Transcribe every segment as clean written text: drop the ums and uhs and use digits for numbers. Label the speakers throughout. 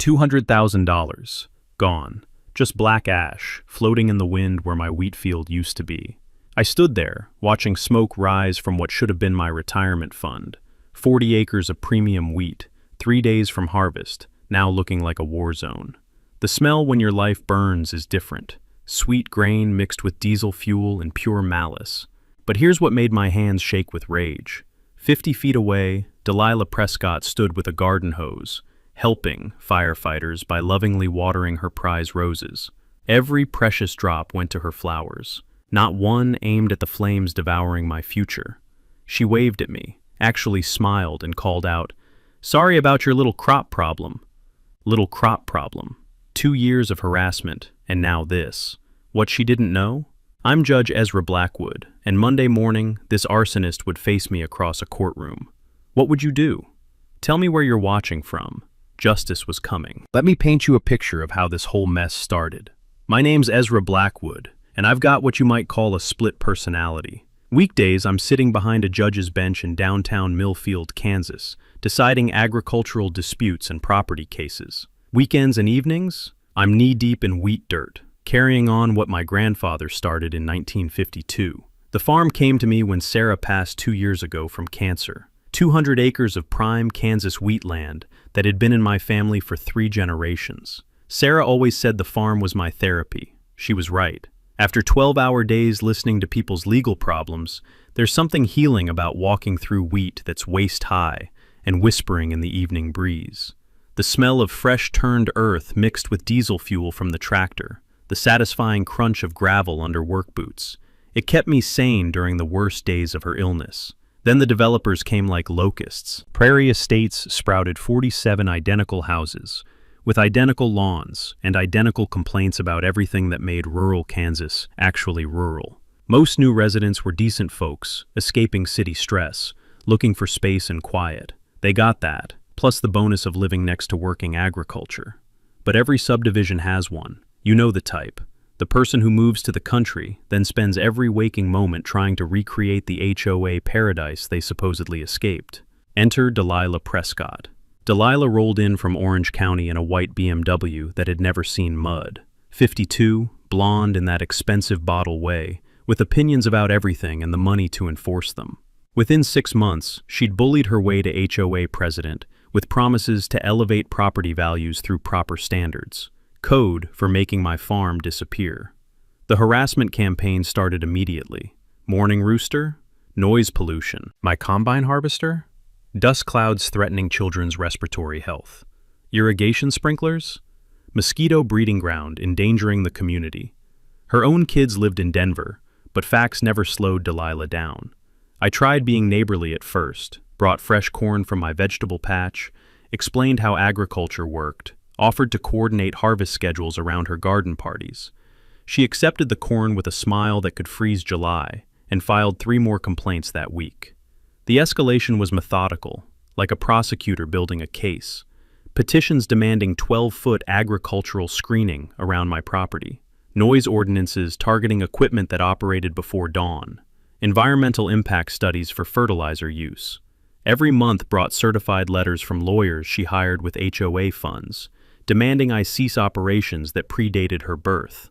Speaker 1: $200,000. Gone. Just black ash, floating in the wind where my wheat field used to be. I stood there, watching smoke rise from what should have been my retirement fund. 40 acres of premium wheat, 3 days from harvest, now looking like a war zone. The smell when your life burns is different. Sweet grain mixed with diesel fuel and pure malice. But here's what made my hands shake with rage. 50 feet away, Delilah Prescott stood with a garden hose, helping firefighters by lovingly watering her prize roses. Every precious drop went to her flowers. Not one aimed at the flames devouring my future. She waved at me, actually smiled and called out, "Sorry about your little crop problem." Little crop problem. 2 years of harassment, and now this. What she didn't know? I'm Judge Ezra Blackwood, and Monday morning, this arsonist would face me across a courtroom. What would you do? Tell me where you're watching from. Justice was coming. Let me paint you a picture of how this whole mess started. My name's Ezra Blackwood, and I've got what you might call a split personality. Weekdays, I'm sitting behind a judge's bench in downtown Millfield, Kansas, deciding agricultural disputes and property cases. Weekends and evenings, I'm knee-deep in wheat dirt, carrying on what my grandfather started in 1952. The farm came to me when Sarah passed 2 years ago from cancer. 200 acres of prime Kansas wheat land that had been in my family for 3 generations. Sarah always said the farm was my therapy. She was right. After 12-hour days listening to people's legal problems, there's something healing about walking through wheat that's waist-high and whispering in the evening breeze. The smell of fresh-turned earth mixed with diesel fuel from the tractor, the satisfying crunch of gravel under work boots. It kept me sane during the worst days of her illness. Then the developers came like locusts. Prairie Estates sprouted 47 identical houses, with identical lawns and identical complaints about everything that made rural Kansas actually rural. Most new residents were decent folks, escaping city stress, looking for space and quiet. They got that, plus the bonus of living next to working agriculture. But every subdivision has one. You know the type. The person who moves to the country, then spends every waking moment trying to recreate the HOA paradise they supposedly escaped. Enter Delilah Prescott. Delilah rolled in from Orange County in a white BMW that had never seen mud. 52, blonde in that expensive bottle way, with opinions about everything and the money to enforce them. Within 6 months, she'd bullied her way to HOA president, with promises to elevate property values through proper standards. Code for making my farm disappear. The harassment campaign started immediately. Morning rooster? Noise pollution. My combine harvester? Dust clouds threatening children's respiratory health. Irrigation sprinklers? Mosquito breeding ground endangering the community. Her own kids lived in Denver, but facts never slowed Delilah down. I tried being neighborly at first, brought fresh corn from my vegetable patch, explained how agriculture worked, offered to coordinate harvest schedules around her garden parties. She accepted the corn with a smile that could freeze July, and filed 3 more complaints that week. The escalation was methodical, like a prosecutor building a case. Petitions demanding 12-foot agricultural screening around my property. Noise ordinances targeting equipment that operated before dawn. Environmental impact studies for fertilizer use. Every month brought certified letters from lawyers she hired with HOA funds, demanding I cease operations that predated her birth.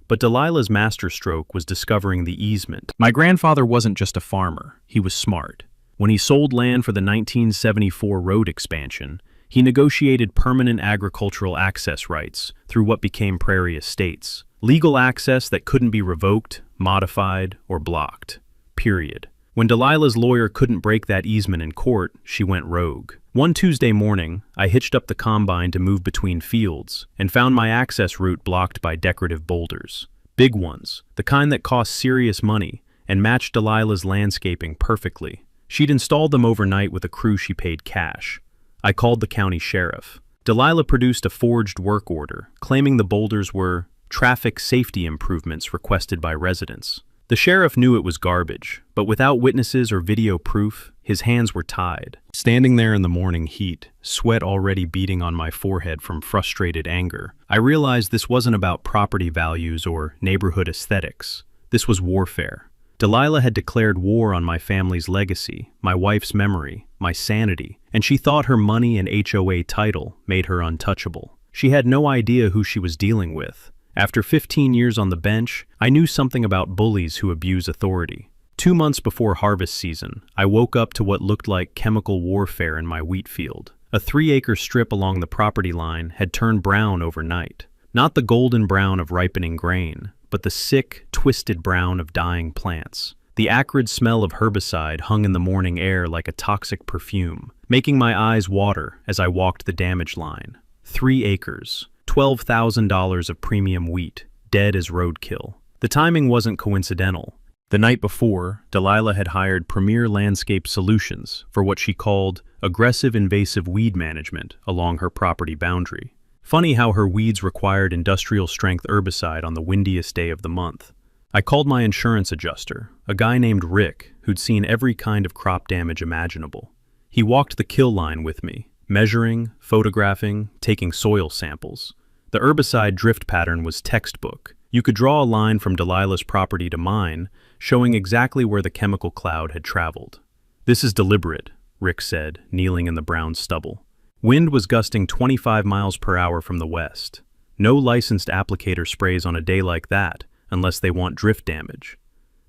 Speaker 1: But Delilah's masterstroke was discovering the easement. My grandfather wasn't just a farmer, he was smart. When he sold land for the 1974 road expansion, he negotiated permanent agricultural access rights through what became Prairie Estates. Legal access that couldn't be revoked, modified, or blocked. Period. When Delilah's lawyer couldn't break that easement in court, she went rogue. One Tuesday morning, I hitched up the combine to move between fields and found my access route blocked by decorative boulders. Big ones, the kind that cost serious money and matched Delilah's landscaping perfectly. She'd installed them overnight with a crew she paid cash. I called the county sheriff. Delilah produced a forged work order, claiming the boulders were traffic safety improvements requested by residents. The sheriff knew it was garbage, but without witnesses or video proof, his hands were tied. Standing there in the morning heat, sweat already beating on my forehead from frustrated anger, I realized this wasn't about property values or neighborhood aesthetics. This was warfare. Delilah had declared war on my family's legacy, my wife's memory, my sanity, and she thought her money and HOA title made her untouchable. She had no idea who she was dealing with. After 15 years on the bench, I knew something about bullies who abuse authority. 2 months before harvest season, I woke up to what looked like chemical warfare in my wheat field. A 3-acre strip along the property line had turned brown overnight. Not the golden brown of ripening grain, but the sick, twisted brown of dying plants. The acrid smell of herbicide hung in the morning air like a toxic perfume, making my eyes water as I walked the damage line. 3 acres, $12,000 of premium wheat, dead as roadkill. The timing wasn't coincidental. The night before, Delilah had hired Premier Landscape Solutions for what she called aggressive invasive weed management along her property boundary. Funny how her weeds required industrial-strength herbicide on the windiest day of the month. I called my insurance adjuster, a guy named Rick who'd seen every kind of crop damage imaginable. He walked the kill line with me, measuring, photographing, taking soil samples. The herbicide drift pattern was textbook. You could draw a line from Delilah's property to mine, showing exactly where the chemical cloud had traveled. "This is deliberate," Rick said, kneeling in the brown stubble. Wind was gusting 25 miles per hour from the west. No licensed applicator sprays on a day like that, unless they want drift damage.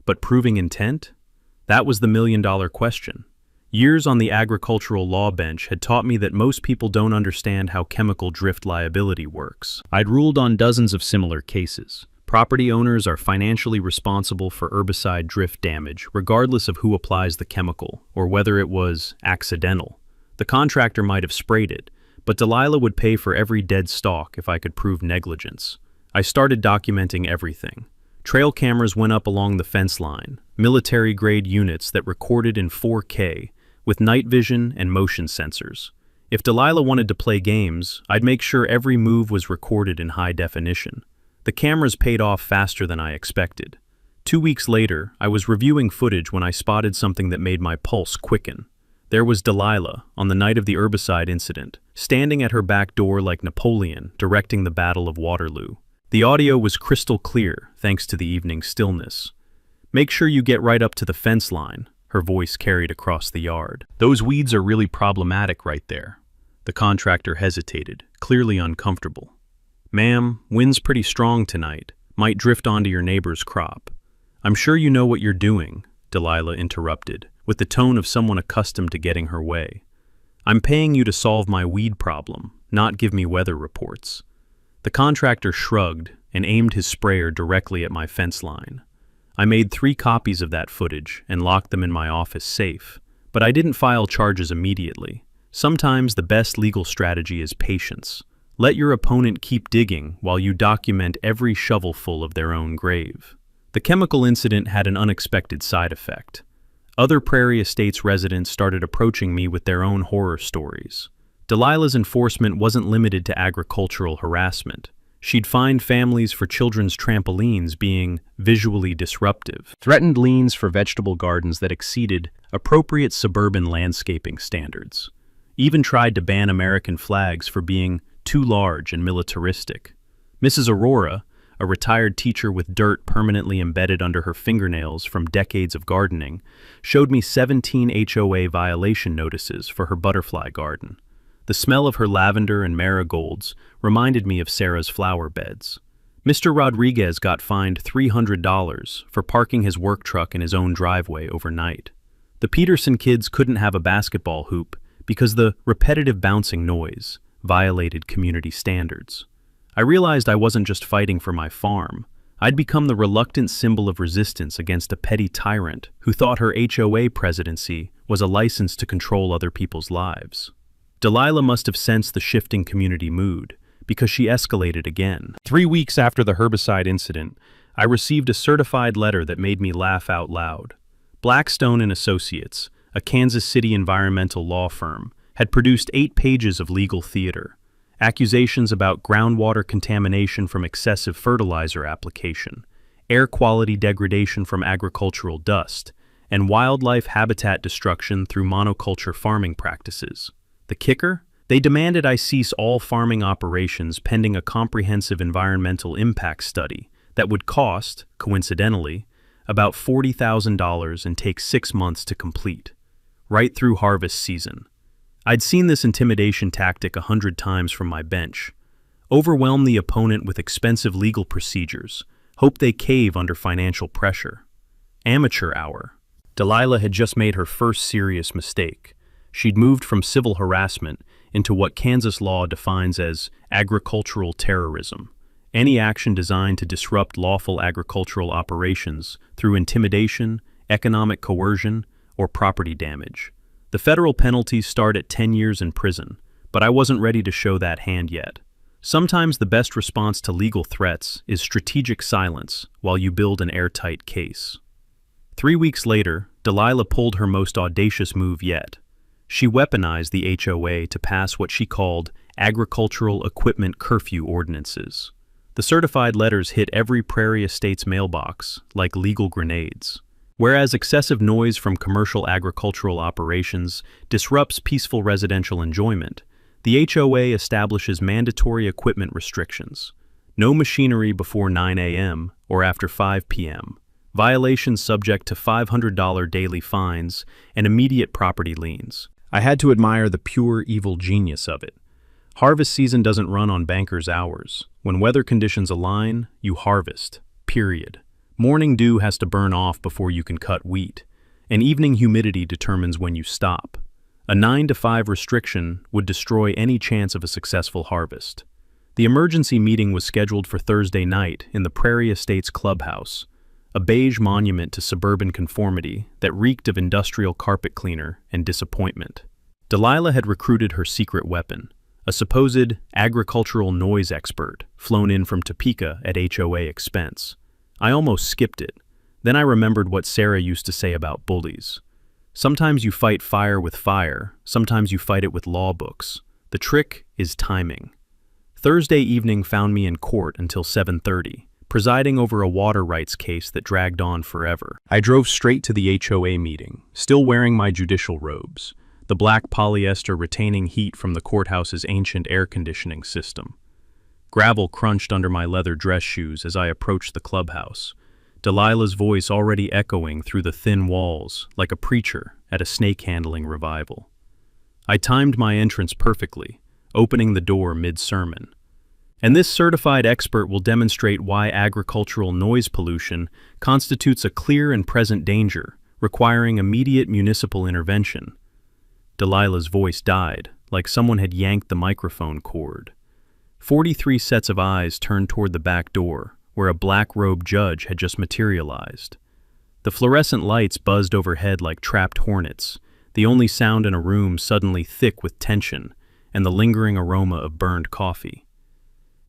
Speaker 1: But proving intent? That was the million-dollar question. Years on the agricultural law bench had taught me that most people don't understand how chemical drift liability works. I'd ruled on dozens of similar cases. Property owners are financially responsible for herbicide drift damage, regardless of who applies the chemical, or whether it was accidental. The contractor might have sprayed it, but Delilah would pay for every dead stalk if I could prove negligence. I started documenting everything. Trail cameras went up along the fence line, military-grade units that recorded in 4K, with night vision and motion sensors. If Delilah wanted to play games, I'd make sure every move was recorded in high definition. The cameras paid off faster than I expected. 2 weeks later, I was reviewing footage when I spotted something that made my pulse quicken. There was Delilah, on the night of the herbicide incident, standing at her back door like Napoleon, directing the Battle of Waterloo. The audio was crystal clear, thanks to the evening stillness. "Make sure you get right up to the fence line," her voice carried across the yard. "Those weeds are really problematic right there." The contractor hesitated, clearly uncomfortable. "Ma'am, wind's pretty strong tonight. Might drift onto your neighbor's crop." "I'm sure you know what you're doing," Delilah interrupted, with the tone of someone accustomed to getting her way. "I'm paying you to solve my weed problem, not give me weather reports." The contractor shrugged and aimed his sprayer directly at my fence line. I made 3 copies of that footage and locked them in my office safe, but I didn't file charges immediately. Sometimes the best legal strategy is patience. Let your opponent keep digging while you document every shovelful of their own grave. The chemical incident had an unexpected side effect. Other Prairie Estates residents started approaching me with their own horror stories. Delilah's enforcement wasn't limited to agricultural harassment. She'd fined families for children's trampolines being visually disruptive, threatened liens for vegetable gardens that exceeded appropriate suburban landscaping standards, even tried to ban American flags for being too large and militaristic. Mrs. Aurora, a retired teacher with dirt permanently embedded under her fingernails from decades of gardening, showed me 17 HOA violation notices for her butterfly garden. The smell of her lavender and marigolds reminded me of Sarah's flower beds. Mr. Rodriguez got fined $300 for parking his work truck in his own driveway overnight. The Peterson kids couldn't have a basketball hoop because the repetitive bouncing noise violated community standards. I realized I wasn't just fighting for my farm. I'd become the reluctant symbol of resistance against a petty tyrant who thought her HOA presidency was a license to control other people's lives. Delilah must have sensed the shifting community mood, because she escalated again. 3 weeks after the herbicide incident, I received a certified letter that made me laugh out loud. Blackstone and Associates, a Kansas City environmental law firm, had produced 8 pages of legal theater. Accusations about groundwater contamination from excessive fertilizer application, air quality degradation from agricultural dust, and wildlife habitat destruction through monoculture farming practices. The kicker? They demanded I cease all farming operations pending a comprehensive environmental impact study that would cost, coincidentally, about $40,000 and take 6 months to complete, right through harvest season. I'd seen this intimidation tactic 100 times from my bench. Overwhelm the opponent with expensive legal procedures. Hope they cave under financial pressure. Amateur hour. Delilah had just made her first serious mistake. She'd moved from civil harassment into what Kansas law defines as agricultural terrorism, any action designed to disrupt lawful agricultural operations through intimidation, economic coercion, or property damage. The federal penalties start at 10 years in prison, but I wasn't ready to show that hand yet. Sometimes the best response to legal threats is strategic silence while you build an airtight case. 3 weeks later, Delilah pulled her most audacious move yet. She weaponized the HOA to pass what she called agricultural equipment curfew ordinances. The certified letters hit every Prairie Estates mailbox like legal grenades. Whereas excessive noise from commercial agricultural operations disrupts peaceful residential enjoyment, the HOA establishes mandatory equipment restrictions. No machinery before 9 a.m. or after 5 p.m. Violations subject to $500 daily fines and immediate property liens. I had to admire the pure evil genius of it. Harvest season doesn't run on bankers' hours. When weather conditions align, you harvest. Period. Morning dew has to burn off before you can cut wheat, and evening humidity determines when you stop. A 9 to 5 restriction would destroy any chance of a successful harvest. The emergency meeting was scheduled for Thursday night in the Prairie Estates clubhouse, a beige monument to suburban conformity that reeked of industrial carpet cleaner and disappointment. Delilah had recruited her secret weapon, a supposed agricultural noise expert flown in from Topeka at HOA expense. I almost skipped it. Then I remembered what Sarah used to say about bullies. Sometimes you fight fire with fire, sometimes you fight it with law books. The trick is timing. Thursday evening found me in court until 7:30. Presiding over a water rights case that dragged on forever. I drove straight to the HOA meeting, still wearing my judicial robes, the black polyester retaining heat from the courthouse's ancient air conditioning system. Gravel crunched under my leather dress shoes as I approached the clubhouse, Delilah's voice already echoing through the thin walls like a preacher at a snake-handling revival. I timed my entrance perfectly, opening the door mid-sermon. And this certified expert will demonstrate why agricultural noise pollution constitutes a clear and present danger, requiring immediate municipal intervention. Delilah's voice died, like someone had yanked the microphone cord. 43 sets of eyes turned toward the back door, where a black-robed judge had just materialized. The fluorescent lights buzzed overhead like trapped hornets, the only sound in a room suddenly thick with tension and the lingering aroma of burned coffee.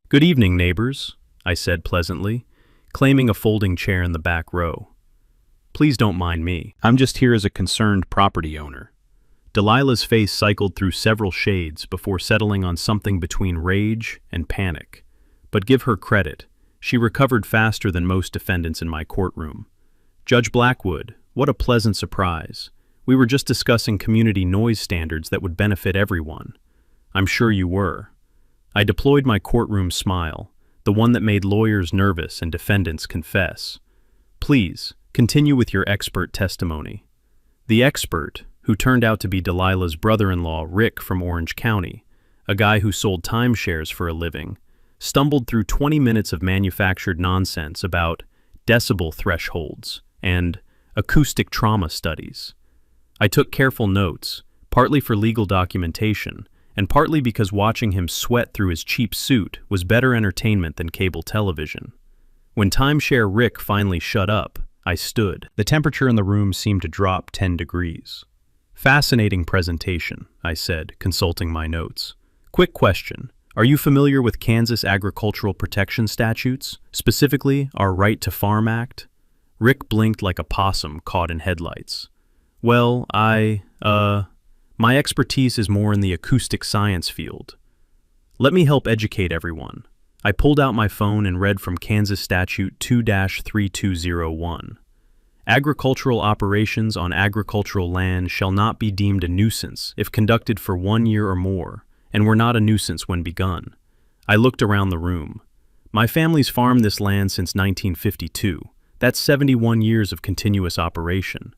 Speaker 1: "Good evening, neighbors," I said pleasantly, claiming a folding chair in the back row. "Please don't mind me. I'm just here as a concerned property owner." Delilah's face cycled through several shades before settling on something between rage and panic. But give her credit, she recovered faster than most defendants in my courtroom. "Judge Blackwood, what a pleasant surprise. We were just discussing community noise standards that would benefit everyone." "I'm sure you were." I deployed my courtroom smile, the one that made lawyers nervous and defendants confess. "Please, continue with your expert testimony." The expert, who turned out to be Delilah's brother-in-law, Rick from Orange County, a guy who sold timeshares for a living, stumbled through 20 minutes of manufactured nonsense about decibel thresholds and acoustic trauma studies. I took careful notes, partly for legal documentation, and partly because watching him sweat through his cheap suit was better entertainment than cable television. When timeshare Rick finally shut up, I stood. The temperature in the room seemed to drop 10 degrees. "Fascinating presentation," I said, consulting my notes. "Quick question. Are you familiar with Kansas agricultural protection statutes, specifically our Right to Farm Act?" Rick blinked like a possum caught in headlights. "Well, my expertise is more in the acoustic science field. Let me help educate everyone." I pulled out my phone and read from Kansas Statute 2-3201. "Agricultural operations on agricultural land shall not be deemed a nuisance if conducted for 1 year or more, and were not a nuisance when begun." I looked around the room. My family's farmed this land since 1952. That's 71 years of continuous operation.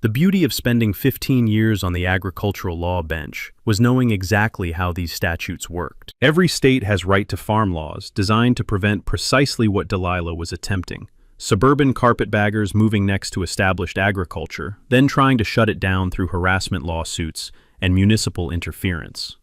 Speaker 1: The beauty of spending 15 years on the agricultural law bench was knowing exactly how these statutes worked. Every state has right to farm laws designed to prevent precisely what Delilah was attempting: suburban carpetbaggers moving next to established agriculture, then trying to shut it down through harassment lawsuits and municipal interference.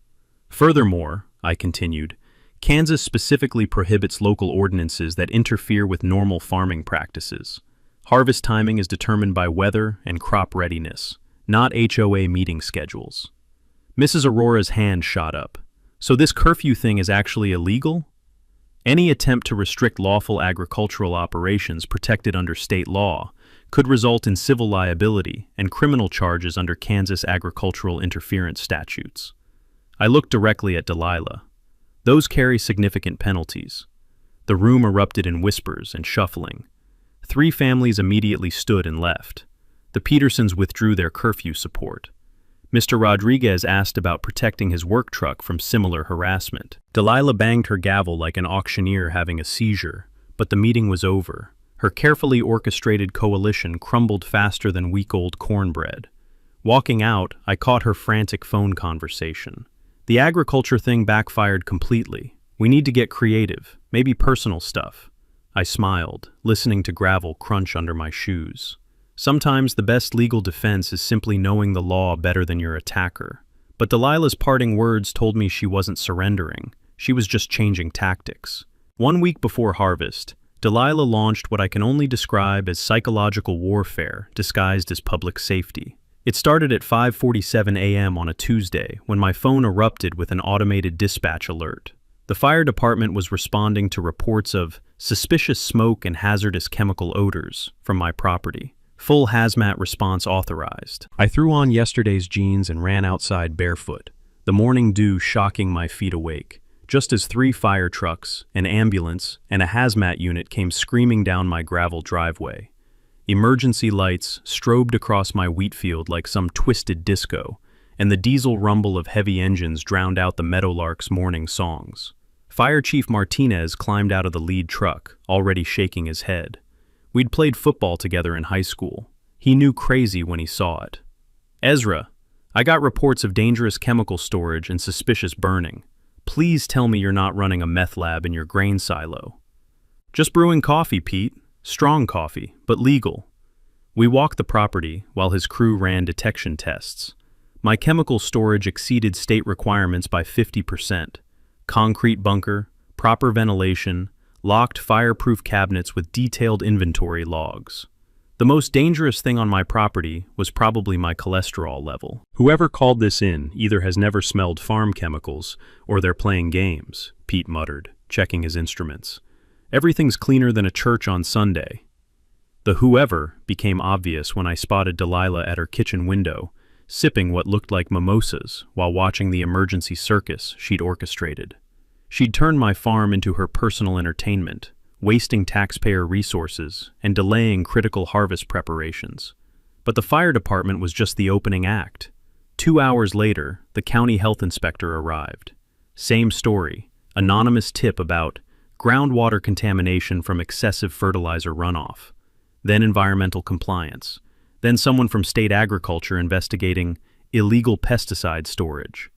Speaker 1: Furthermore, I continued, Kansas specifically prohibits local ordinances that interfere with normal farming practices. Harvest timing is determined by weather and crop readiness, not HOA meeting schedules. Mrs. Aurora's hand shot up. So this curfew thing is actually illegal? Any attempt to restrict lawful agricultural operations protected under state law could result in civil liability and criminal charges under Kansas agricultural interference statutes. I looked directly at Delilah. Those carry significant penalties. The room erupted in whispers and shuffling. 3 families immediately stood and left. The Petersons withdrew their curfew support. Mr. Rodriguez asked about protecting his work truck from similar harassment. Delilah banged her gavel like an auctioneer having a seizure, but the meeting was over. Her carefully orchestrated coalition crumbled faster than week-old cornbread. Walking out, I caught her frantic phone conversation. The agriculture thing backfired completely. We need to get creative, maybe personal stuff. I smiled, listening to gravel crunch under my shoes. Sometimes the best legal defense is simply knowing the law better than your attacker. But Delilah's parting words told me she wasn't surrendering. She was just changing tactics. 1 week before harvest, Delilah launched what I can only describe as psychological warfare disguised as public safety. It started at 5:47 a.m. on a Tuesday when my phone erupted with an automated dispatch alert. The fire department was responding to reports of suspicious smoke and hazardous chemical odors from my property. Full hazmat response authorized. I threw on yesterday's jeans and ran outside barefoot, the morning dew shocking my feet awake, just as 3 fire trucks, an ambulance, and a hazmat unit came screaming down my gravel driveway. Emergency lights strobed across my wheat field like some twisted disco, and the diesel rumble of heavy engines drowned out the meadowlark's morning songs. Fire Chief Martinez climbed out of the lead truck, already shaking his head. We'd played football together in high school. He knew crazy when he saw it. Ezra, I got reports of dangerous chemical storage and suspicious burning. Please tell me you're not running a meth lab in your grain silo. Just brewing coffee, Pete. Strong coffee, but legal. We walked the property while his crew ran detection tests. My chemical storage exceeded state requirements by 50%. Concrete bunker, proper ventilation, locked fireproof cabinets with detailed inventory logs. The most dangerous thing on my property was probably my cholesterol level. Whoever called this in either has never smelled farm chemicals or they're playing games, Pete muttered, checking his instruments. Everything's cleaner than a church on Sunday. The whoever became obvious when I spotted Delilah at her kitchen window, sipping what looked like mimosas while watching the emergency circus she'd orchestrated. She'd turned my farm into her personal entertainment, wasting taxpayer resources and delaying critical harvest preparations. But the fire department was just the opening act. 2 hours later, the county health inspector arrived. Same story, anonymous tip about groundwater contamination from excessive fertilizer runoff, then environmental compliance, then someone from state agriculture investigating illegal pesticide storage.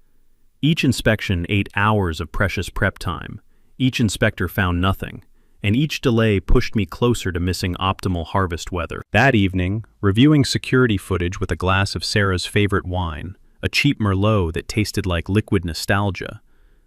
Speaker 1: Each inspection ate hours of precious prep time. Each inspector found nothing, and each delay pushed me closer to missing optimal harvest weather. That evening, reviewing security footage with a glass of Sarah's favorite wine, a cheap Merlot that tasted like liquid nostalgia,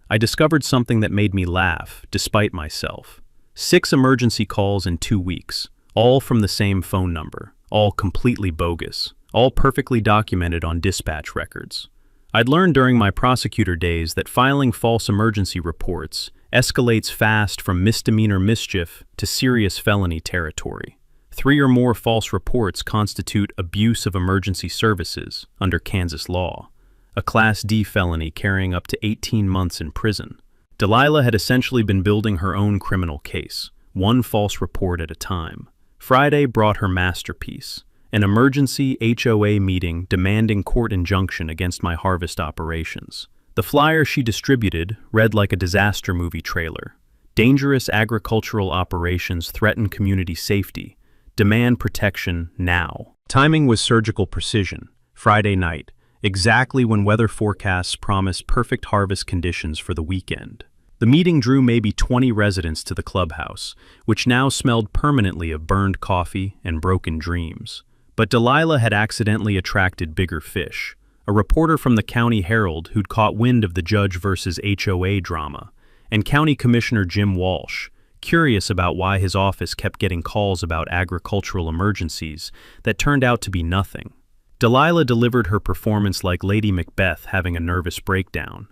Speaker 1: I discovered something that made me laugh, despite myself. 6 emergency calls in 2 weeks, all from the same phone number, all completely bogus, all perfectly documented on dispatch records. I'd learned during my prosecutor days that filing false emergency reports escalates fast from misdemeanor mischief to serious felony territory. 3 or more false reports constitute abuse of emergency services under Kansas law, a Class D felony carrying up to 18 months in prison. Delilah had essentially been building her own criminal case, 1 false report at a time. Friday brought her masterpiece, an emergency HOA meeting demanding court injunction against my harvest operations. The flyer she distributed read like a disaster movie trailer. Dangerous agricultural operations threaten community safety. Demand protection now. Timing was surgical precision. Friday night, exactly when weather forecasts promised perfect harvest conditions for the weekend. The meeting drew maybe 20 residents to the clubhouse, which now smelled permanently of burned coffee and broken dreams. But Delilah had accidentally attracted bigger fish. A reporter from the County Herald who'd caught wind of the Judge versus HOA drama, and County Commissioner Jim Walsh, curious about why his office kept getting calls about agricultural emergencies that turned out to be nothing. Delilah delivered her performance like Lady Macbeth having a nervous breakdown.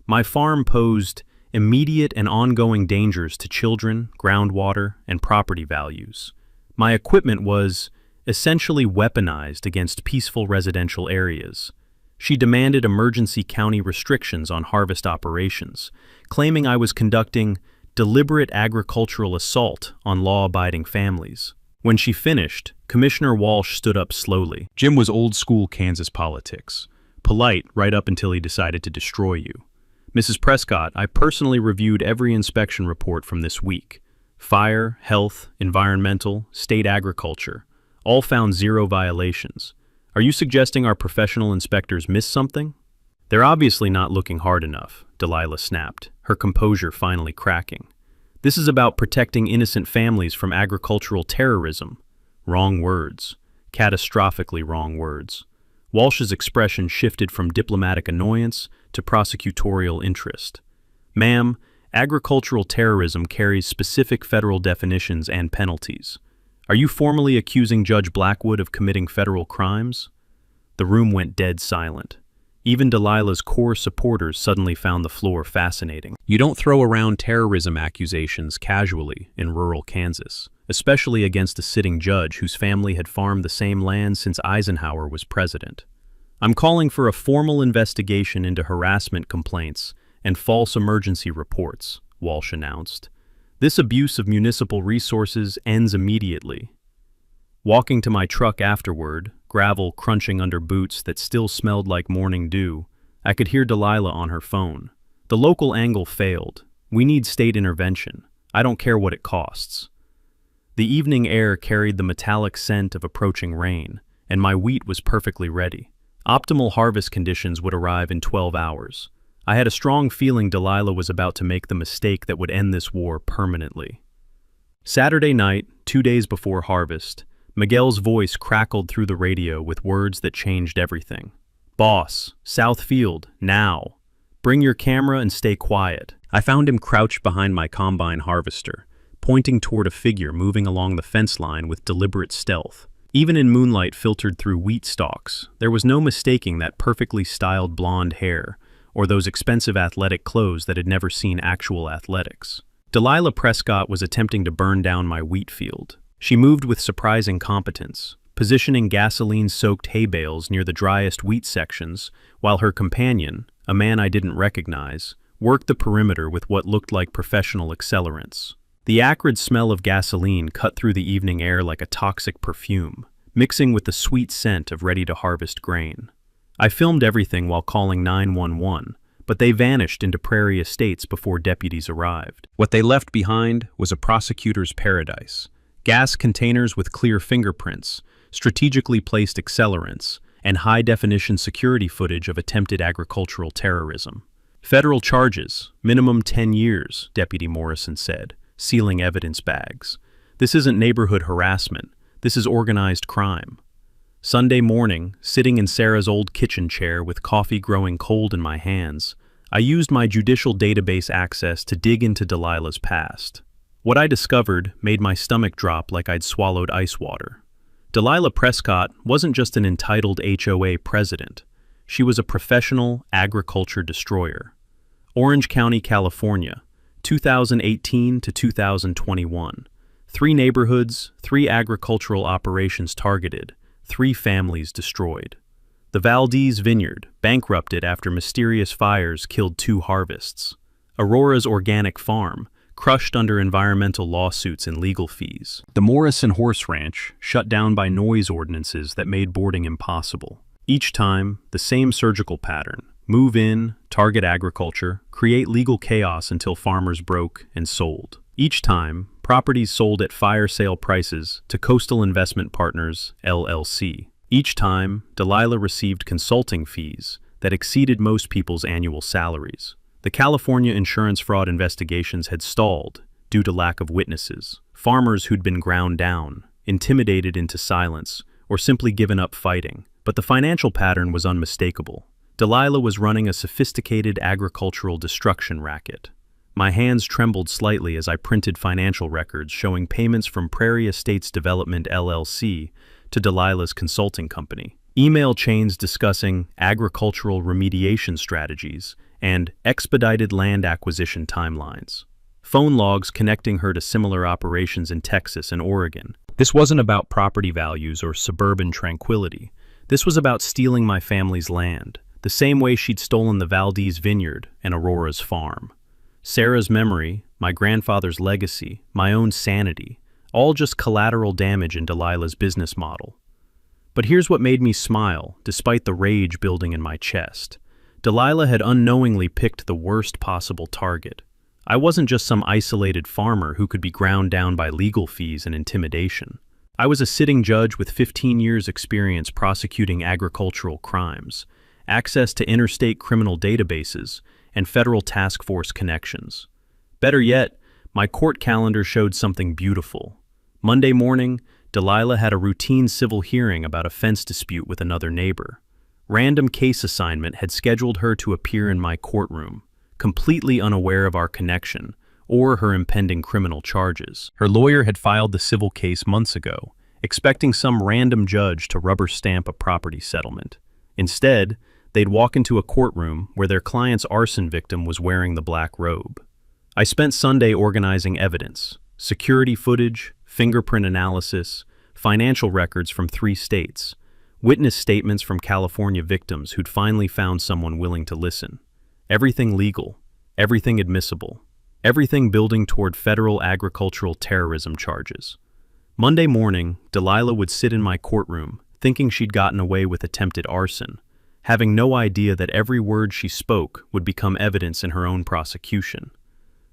Speaker 1: My farm posed immediate and ongoing dangers to children, groundwater, and property values. My equipment was essentially weaponized against peaceful residential areas. She demanded emergency county restrictions on harvest operations, claiming I was conducting deliberate agricultural assault on law-abiding families. When she finished, Commissioner Walsh stood up slowly. Jim was old-school Kansas politics, polite right up until he decided to destroy you. Mrs. Prescott, I personally reviewed every inspection report from this week. Fire, health, environmental, state agriculture, all found 0 violations. Are you suggesting our professional inspectors missed something? They're obviously not looking hard enough, Delilah snapped, her composure finally cracking. This is about protecting innocent families from agricultural terrorism. Wrong words. Catastrophically wrong words. Walsh's expression shifted from diplomatic annoyance to prosecutorial interest. Ma'am, agricultural terrorism carries specific federal definitions and penalties. Are you formally accusing Judge Blackwood of committing federal crimes? The room went dead silent. Even Delilah's core supporters suddenly found the floor fascinating. You don't throw around terrorism accusations casually in rural Kansas, especially against a sitting judge whose family had farmed the same land since Eisenhower was president. I'm calling for a formal investigation into harassment complaints and false emergency reports, Walsh announced. This abuse of municipal resources ends immediately. Walking to my truck afterward, gravel crunching under boots that still smelled like morning dew, I could hear Delilah on her phone. The local angle failed. We need state intervention. I don't care what it costs. The evening air carried the metallic scent of approaching rain, and my wheat was perfectly ready. Optimal harvest conditions would arrive in 12 hours. I had a strong feeling Delilah was about to make the mistake that would end this war permanently. Saturday night, 2 days before harvest, Miguel's voice crackled through the radio with words that changed everything. Boss, South Field, now. Bring your camera and stay quiet. I found him crouched behind my combine harvester, pointing toward a figure moving along the fence line with deliberate stealth. Even in moonlight filtered through wheat stalks, there was no mistaking that perfectly styled blonde hair, or those expensive athletic clothes that had never seen actual athletics. Delilah Prescott was attempting to burn down my wheat field. She moved with surprising competence, positioning gasoline-soaked hay bales near the driest wheat sections, while her companion, a man I didn't recognize, worked the perimeter with what looked like professional accelerants. The acrid smell of gasoline cut through the evening air like a toxic perfume, mixing with the sweet scent of ready-to-harvest grain. I filmed everything while calling 911, but they vanished into Prairie Estates before deputies arrived. What they left behind was a prosecutor's paradise. Gas containers with clear fingerprints, strategically placed accelerants, and high-definition security footage of attempted agricultural terrorism. Federal charges, minimum 10 years, Deputy Morrison said, sealing evidence bags. This isn't neighborhood harassment. This is organized crime. Sunday morning, sitting in Sarah's old kitchen chair with coffee growing cold in my hands, I used my judicial database access to dig into Delilah's past. What I discovered made my stomach drop like I'd swallowed ice water. Delilah Prescott wasn't just an entitled HOA president. She was a professional agriculture destroyer. Orange County, California, 2018 to 2021. 3 neighborhoods, 3 agricultural operations targeted, 3 families destroyed. The Valdez Vineyard, bankrupted after mysterious fires killed 2 harvests. Aurora's Organic Farm, crushed under environmental lawsuits and legal fees. The Morrison Horse Ranch, shut down by noise ordinances that made boarding impossible. Each time, the same surgical pattern. Move in, target agriculture, create legal chaos until farmers broke and sold. Each time, properties sold at fire sale prices to Coastal Investment Partners, LLC. Each time, Delilah received consulting fees that exceeded most people's annual salaries. The California insurance fraud investigations had stalled due to lack of witnesses, farmers who'd been ground down, intimidated into silence, or simply given up fighting. But the financial pattern was unmistakable. Delilah was running a sophisticated agricultural destruction racket. My hands trembled slightly as I printed financial records showing payments from Prairie Estates Development LLC to Delilah's consulting company, email chains discussing agricultural remediation strategies and expedited land acquisition timelines, phone logs connecting her to similar operations in Texas and Oregon. This wasn't about property values or suburban tranquility. This was about stealing my family's land, the same way she'd stolen the Valdez vineyard and Aurora's farm. Sarah's memory, my grandfather's legacy, my own sanity, all just collateral damage in Delilah's business model. But here's what made me smile, despite the rage building in my chest. Delilah had unknowingly picked the worst possible target. I wasn't just some isolated farmer who could be ground down by legal fees and intimidation. I was a sitting judge with 15 years' experience prosecuting agricultural crimes, access to interstate criminal databases, and federal task force connections. Better yet, my court calendar showed something beautiful. Monday morning, Delilah had a routine civil hearing about a fence dispute with another neighbor. Random case assignment had scheduled her to appear in my courtroom, completely unaware of our connection or her impending criminal charges. Her lawyer had filed the civil case months ago, expecting some random judge to rubber stamp a property settlement. Instead, they'd walk into a courtroom where their client's arson victim was wearing the black robe. I spent Sunday organizing evidence, security footage, fingerprint analysis, financial records from 3 states, witness statements from California victims who'd finally found someone willing to listen. Everything legal, everything admissible, everything building toward federal agricultural terrorism charges. Monday morning, Delilah would sit in my courtroom, thinking she'd gotten away with attempted arson, having no idea that every word she spoke would become evidence in her own prosecution.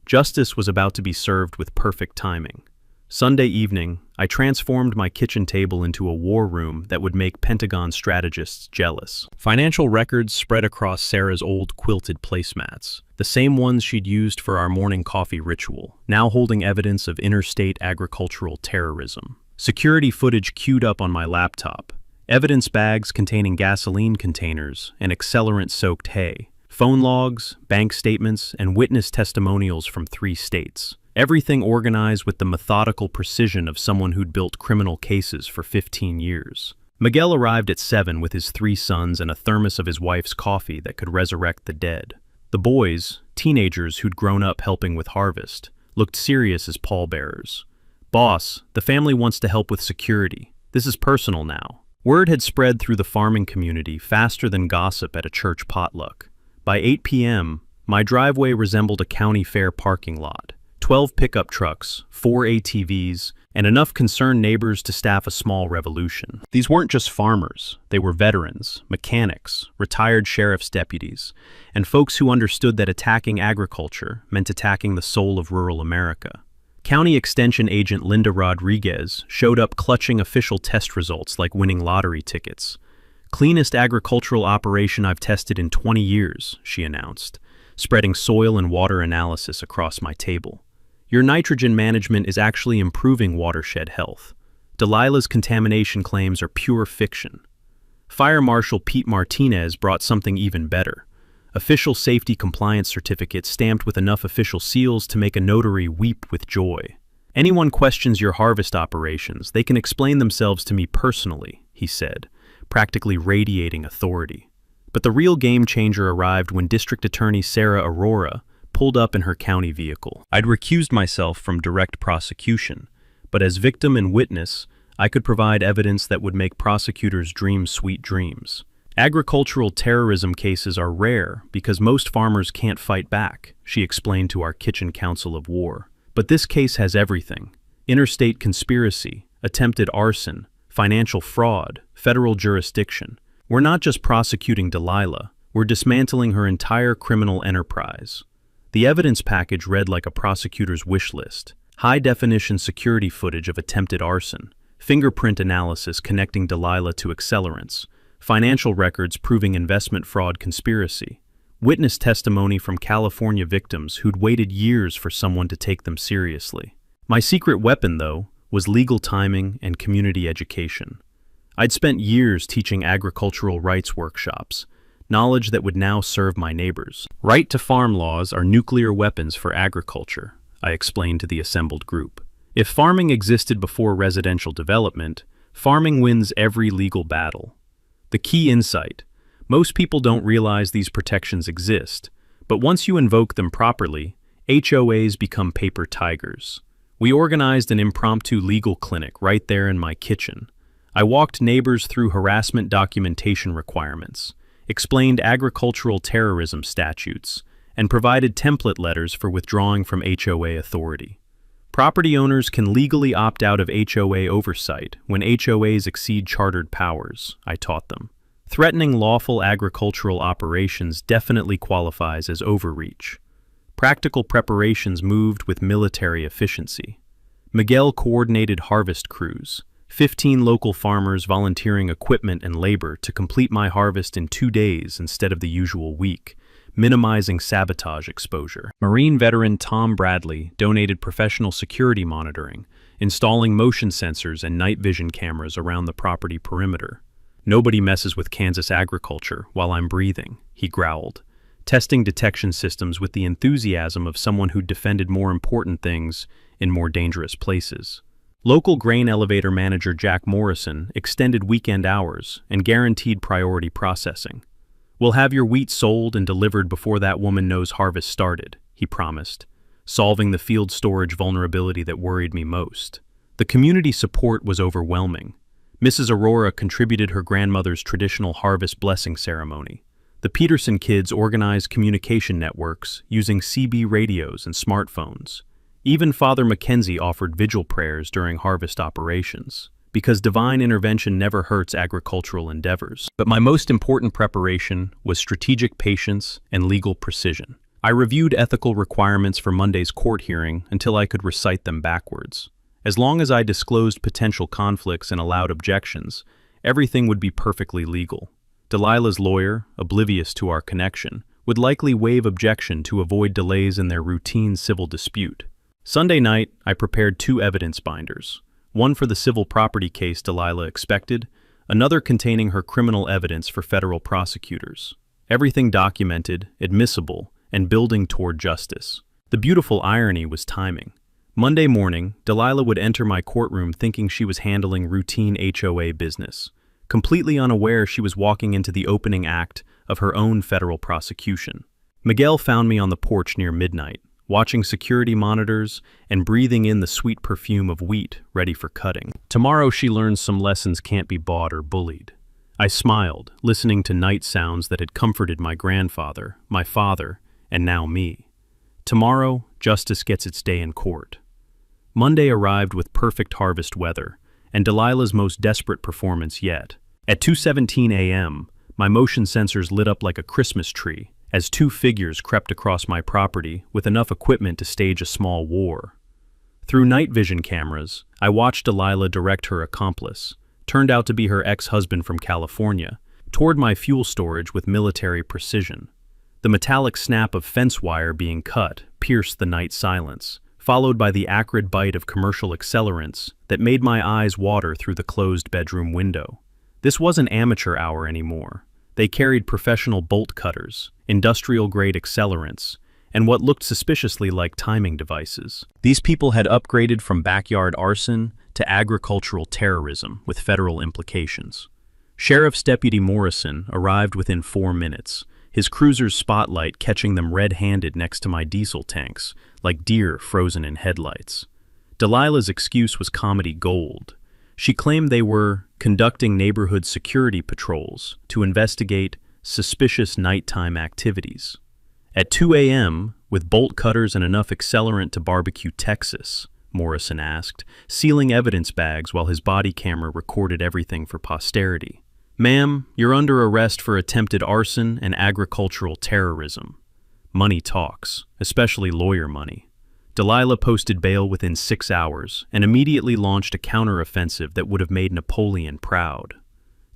Speaker 1: Justice was about to be served with perfect timing. Sunday evening, I transformed my kitchen table into a war room that would make Pentagon strategists jealous. Financial records spread across Sarah's old quilted placemats, the same ones she'd used for our morning coffee ritual, now holding evidence of interstate agricultural terrorism. Security footage queued up on my laptop, evidence bags containing gasoline containers and accelerant-soaked hay, phone logs, bank statements, and witness testimonials from 3 states. Everything organized with the methodical precision of someone who'd built criminal cases for 15 years. Miguel arrived at 7 with his 3 sons and a thermos of his wife's coffee that could resurrect the dead. The boys, teenagers who'd grown up helping with harvest, looked serious as pallbearers. "Boss, the family wants to help with security. This is personal now." Word had spread through the farming community faster than gossip at a church potluck. By 8 p.m., my driveway resembled a county fair parking lot. 12 pickup trucks, 4 ATVs, and enough concerned neighbors to staff a small revolution. These weren't just farmers. They were veterans, mechanics, retired sheriff's deputies, and folks who understood that attacking agriculture meant attacking the soul of rural America. County Extension Agent Linda Rodriguez showed up clutching official test results like winning lottery tickets. "Cleanest agricultural operation I've tested in 20 years, she announced, spreading soil and water analysis across my table. "Your nitrogen management is actually improving watershed health. Delilah's contamination claims are pure fiction." Fire Marshal Pete Martinez brought something even better. Official safety compliance certificate stamped with enough official seals to make a notary weep with joy. "Anyone questions your harvest operations, they can explain themselves to me personally," he said, practically radiating authority. But the real game changer arrived when District Attorney Sarah Aurora pulled up in her county vehicle. I'd recused myself from direct prosecution, but as victim and witness, I could provide evidence that would make prosecutors dream sweet dreams. "Agricultural terrorism cases are rare because most farmers can't fight back," she explained to our kitchen council of war. "But this case has everything: interstate conspiracy, attempted arson, financial fraud, federal jurisdiction. We're not just prosecuting Delilah, we're dismantling her entire criminal enterprise." The evidence package read like a prosecutor's wish list. high-definition security footage of attempted arson, fingerprint analysis connecting Delilah to accelerants, financial records proving investment fraud conspiracy, witness testimony from California victims who'd waited years for someone to take them seriously. My secret weapon, though, was legal timing and community education. I'd spent years teaching agricultural rights workshops, knowledge that would now serve my neighbors. Right to farm laws are nuclear weapons for agriculture, I explained to the assembled group. If farming existed before residential development, farming wins every legal battle. The key insight: most people don't realize these protections exist, but once you invoke them properly, HOAs become paper tigers. We organized an impromptu legal clinic right there in my kitchen. I walked neighbors through harassment documentation requirements, explained agricultural terrorism statutes, and provided template letters for withdrawing from HOA authority. Property owners can legally opt out of HOA oversight when HOAs exceed chartered powers, I taught them. Threatening lawful agricultural operations definitely qualifies as overreach. Practical preparations moved with military efficiency. Miguel coordinated harvest crews, 15 local farmers volunteering equipment and labor to complete my harvest in 2 days instead of the usual week, minimizing sabotage exposure. Marine veteran Tom Bradley donated professional security monitoring, installing motion sensors and night vision cameras around the property perimeter. "Nobody messes with Kansas agriculture while I'm breathing," he growled, testing detection systems with the enthusiasm of someone who defended more important things in more dangerous places. Local grain elevator manager Jack Morrison extended weekend hours and guaranteed priority processing. "We'll have your wheat sold and delivered before that woman knows harvest started," he promised, solving the field storage vulnerability that worried me most. The community support was overwhelming. Mrs. Aurora contributed her grandmother's traditional harvest blessing ceremony. The Peterson kids organized communication networks using CB radios and smartphones. Even Father Mackenzie offered vigil prayers during harvest operations, because divine intervention never hurts agricultural endeavors. But my most important preparation was strategic patience and legal precision. I reviewed ethical requirements for Monday's court hearing until I could recite them backwards. As long as I disclosed potential conflicts and allowed objections, everything would be perfectly legal. Delilah's lawyer, oblivious to our connection, would likely waive objection to avoid delays in their routine civil dispute. Sunday night, I prepared 2 evidence binders, one for the civil property case Delilah expected, another containing her criminal evidence for federal prosecutors. Everything documented, admissible, and building toward justice. The beautiful irony was timing. Monday morning, Delilah would enter my courtroom thinking she was handling routine HOA business, completely unaware she was walking into the opening act of her own federal prosecution. Miguel found me on the porch near midnight, watching security monitors and breathing in the sweet perfume of wheat ready for cutting. Tomorrow she learns some lessons can't be bought or bullied. I smiled, listening to night sounds that had comforted my grandfather, my father, and now me. Tomorrow, justice gets its day in court. Monday arrived with perfect harvest weather, and Delilah's most desperate performance yet. At 2:17 a.m., my motion sensors lit up like a Christmas tree as 2 figures crept across my property with enough equipment to stage a small war. Through night vision cameras, I watched Delilah direct her accomplice, turned out to be her ex-husband from California, toward my fuel storage with military precision. The metallic snap of fence wire being cut pierced the night silence, followed by the acrid bite of commercial accelerants that made my eyes water through the closed bedroom window. This wasn't amateur hour anymore. They carried professional bolt cutters, industrial-grade accelerants, and what looked suspiciously like timing devices. These people had upgraded from backyard arson to agricultural terrorism with federal implications. Sheriff's Deputy Morrison arrived within 4 minutes, his cruiser's spotlight catching them red-handed next to my diesel tanks, like deer frozen in headlights. Delilah's excuse was comedy gold. She claimed they were conducting neighborhood security patrols to investigate suspicious nighttime activities. At 2 a.m., with bolt cutters and enough accelerant to barbecue Texas, Morrison asked, sealing evidence bags while his body camera recorded everything for posterity. "Ma'am, you're under arrest for attempted arson and agricultural terrorism." Money talks, especially lawyer money. Delilah posted bail within 6 hours and immediately launched a counter-offensive that would have made Napoleon proud.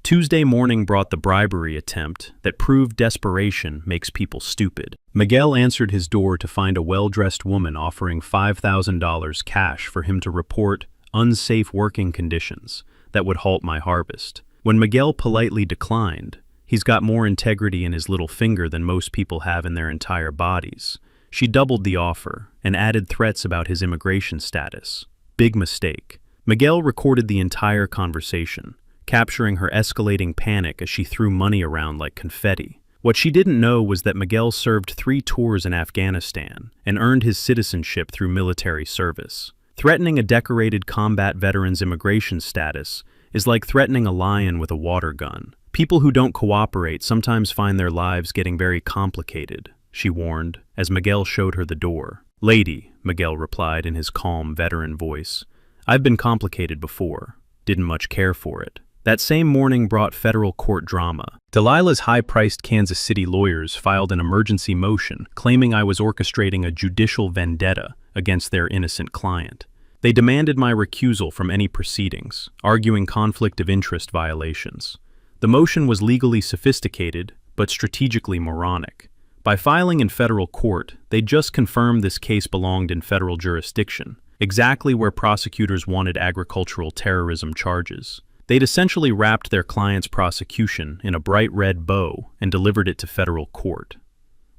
Speaker 1: Tuesday morning brought the bribery attempt that proved desperation makes people stupid. Miguel answered his door to find a well-dressed woman offering $5,000 cash for him to report unsafe working conditions that would halt my harvest. When Miguel politely declined, he's got more integrity in his little finger than most people have in their entire bodies. She doubled the offer and added threats about his immigration status. Big mistake. Miguel recorded the entire conversation, capturing her escalating panic as she threw money around like confetti. What she didn't know was that Miguel served 3 tours in Afghanistan and earned his citizenship through military service. Threatening a decorated combat veteran's immigration status is like threatening a lion with a water gun. People who don't cooperate sometimes find their lives getting very complicated, she warned, as Miguel showed her the door. Lady, Miguel replied in his calm, veteran voice, I've been complicated before. Didn't much care for it. That same morning brought federal court drama. Delilah's high-priced Kansas City lawyers filed an emergency motion claiming I was orchestrating a judicial vendetta against their innocent client. They demanded my recusal from any proceedings, arguing conflict of interest violations. The motion was legally sophisticated, but strategically moronic. By filing in federal court, they just confirmed this case belonged in federal jurisdiction, exactly where prosecutors wanted agricultural terrorism charges. They'd essentially wrapped their client's prosecution in a bright red bow and delivered it to federal court.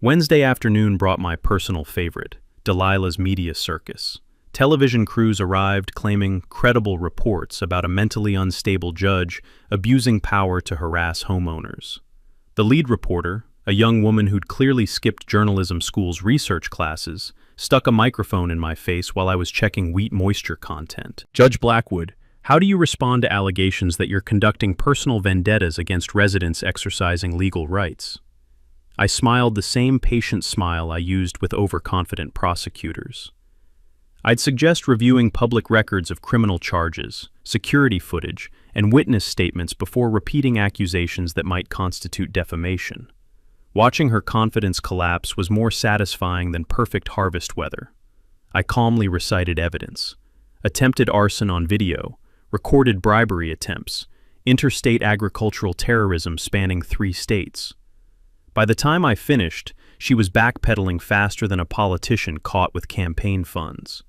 Speaker 1: Wednesday afternoon brought my personal favorite, Delilah's media circus. Television crews arrived claiming credible reports about a mentally unstable judge abusing power to harass homeowners. The lead reporter, a young woman who'd clearly skipped journalism school's research classes, stuck a microphone in my face while I was checking wheat moisture content. Judge Blackwood, how do you respond to allegations that you're conducting personal vendettas against residents exercising legal rights? I smiled the same patient smile I used with overconfident prosecutors. I'd suggest reviewing public records of criminal charges, security footage, and witness statements before repeating accusations that might constitute defamation. Watching her confidence collapse was more satisfying than perfect harvest weather. I calmly recited evidence: attempted arson on video, recorded bribery attempts, interstate agricultural terrorism spanning 3 states. By the time I finished, she was backpedaling faster than a politician caught with campaign funds.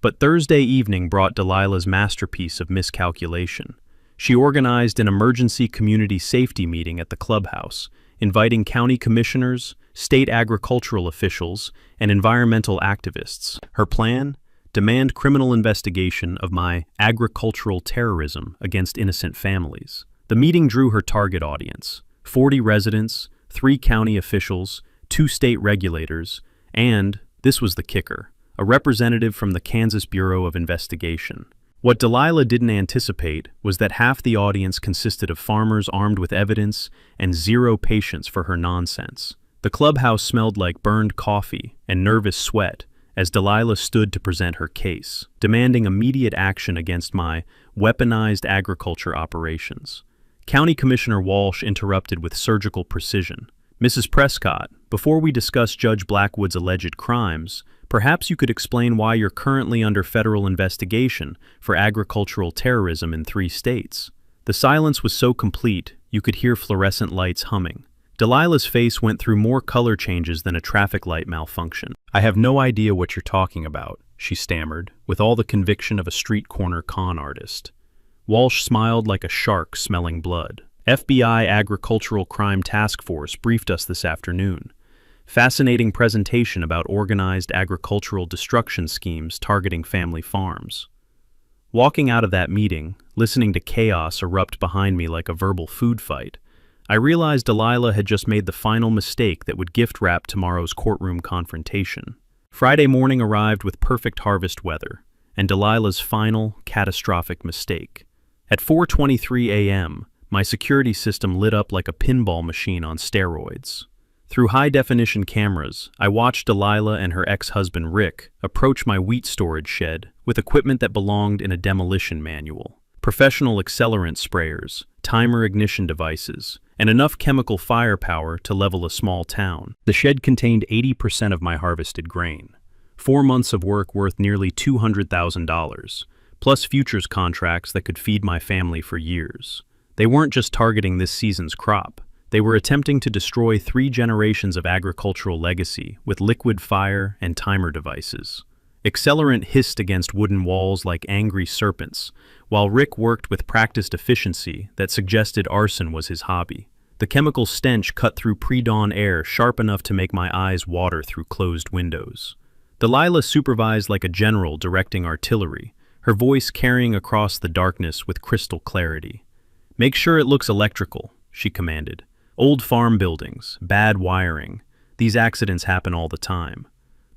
Speaker 1: But Thursday evening brought Delilah's masterpiece of miscalculation. She organized an emergency community safety meeting at the clubhouse, inviting county commissioners, state agricultural officials, and environmental activists. Her plan? Demand criminal investigation of my agricultural terrorism against innocent families. The meeting drew her target audience: 40 residents, 3 county officials, 2 state regulators, and, this was the kicker, a representative from the Kansas Bureau of Investigation. What Delilah didn't anticipate was that half the audience consisted of farmers armed with evidence and zero patience for her nonsense. The clubhouse smelled like burned coffee and nervous sweat as Delilah stood to present her case, demanding immediate action against my weaponized agriculture operations. County Commissioner Walsh interrupted with surgical precision. Mrs. Prescott, before we discuss Judge Blackwood's alleged crimes, perhaps you could explain why you're currently under federal investigation for agricultural terrorism in 3 states. The silence was so complete, you could hear fluorescent lights humming. Delilah's face went through more color changes than a traffic light malfunction. I have no idea what you're talking about, she stammered, with all the conviction of a street corner con artist. Walsh smiled like a shark smelling blood. FBI Agricultural Crime Task Force briefed us this afternoon. Fascinating presentation about organized agricultural destruction schemes targeting family farms. Walking out of that meeting, listening to chaos erupt behind me like a verbal food fight, I realized Delilah had just made the final mistake that would gift-wrap tomorrow's courtroom confrontation. Friday morning arrived with perfect harvest weather, and Delilah's final, catastrophic mistake. At 4:23 a.m., my security system lit up like a pinball machine on steroids. Through high-definition cameras, I watched Delilah and her ex-husband Rick approach my wheat storage shed with equipment that belonged in a demolition manual. Professional accelerant sprayers, timer ignition devices, and enough chemical firepower to level a small town. The shed contained 80% of my harvested grain. 4 months of work worth nearly $200,000, plus futures contracts that could feed my family for years. They weren't just targeting this season's crop. They were attempting to destroy 3 generations of agricultural legacy with liquid fire and timer devices. Accelerant hissed against wooden walls like angry serpents, while Rick worked with practiced efficiency that suggested arson was his hobby. The chemical stench cut through pre-dawn air sharp enough to make my eyes water through closed windows. Delilah supervised like a general directing artillery, her voice carrying across the darkness with crystal clarity. "Make sure it looks electrical," she commanded. "Old farm buildings, bad wiring. These accidents happen all the time."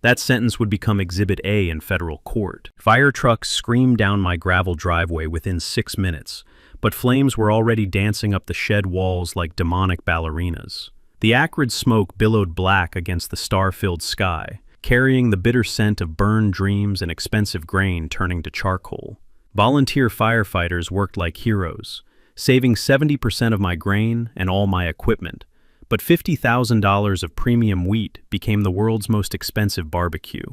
Speaker 1: That sentence would become Exhibit A in federal court. Fire trucks screamed down my gravel driveway within 6 minutes, but flames were already dancing up the shed walls like demonic ballerinas. The acrid smoke billowed black against the star-filled sky, carrying the bitter scent of burned dreams and expensive grain turning to charcoal. Volunteer firefighters worked like heroes, saving 70% of my grain and all my equipment, but $50,000 of premium wheat became the world's most expensive barbecue.